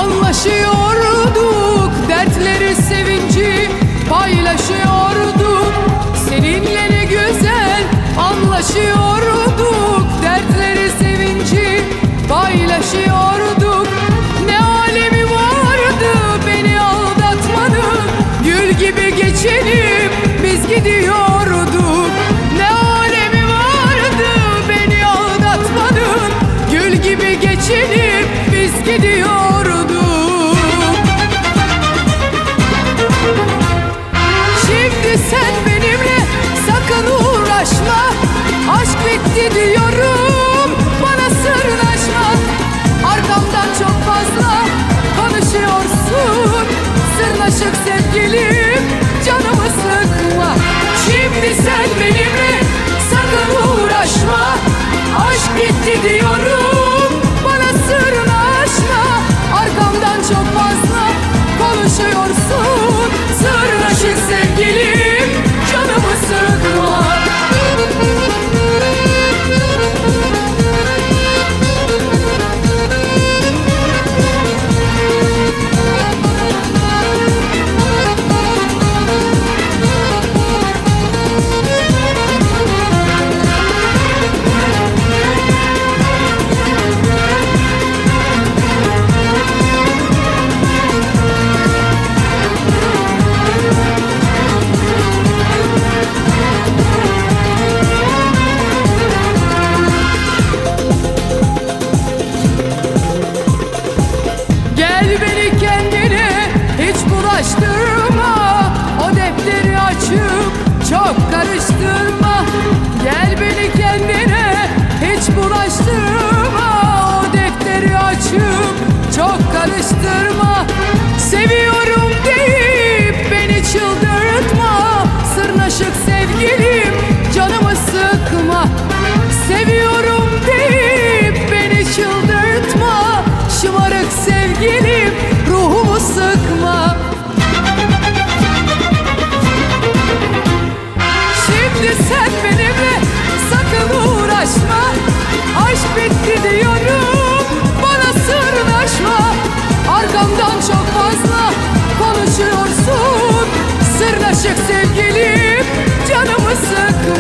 Anlaşıyorduk, dertleri sevinci paylaşıyorduk. Seninle ne güzel anlaşıyorduk, dertleri sevinci paylaşıyorduk. Ne alemi vardı beni aldatmanın, gül gibi geçinip biz gidiyorduk. Ne alemi vardı beni aldatmanın, gül gibi geçinip biz gidiyorduk. Şimdi sen benimle sakın uğraşma, aşk bitti diyorum, bana sırnaşma. Arkamdan çok fazla konuşuyorsun, sırnaşık sevgilim, canımı sıkma. Şimdi sen benimle sakın uğraşma, aşk bitti diyorum, bana sırnaşma. Arkamdan çok fazla konuşuyorsun, sırnaşık sevgilim, canımı sıkma. Gel beni kendine hiç bulaştırma, o defteri açıp çok karıştırma. Gel beni kendine hiç bulaştırma, o defteri açıp çok karıştırma. Seviyorum deyip beni çıldırtma, sırnaşık sevgilim, canımı sıkma. Seviyorum deyip beni çıldırtma, şımarık sevgilim, ruhumu sıkma. Şimdi sen benimle sakın uğraşma, aşk bitti diyorum, bana sırnaşma. Arkamdan çok fazla konuşuyorsun, sırnaşık sevgilim, canımı sıkma.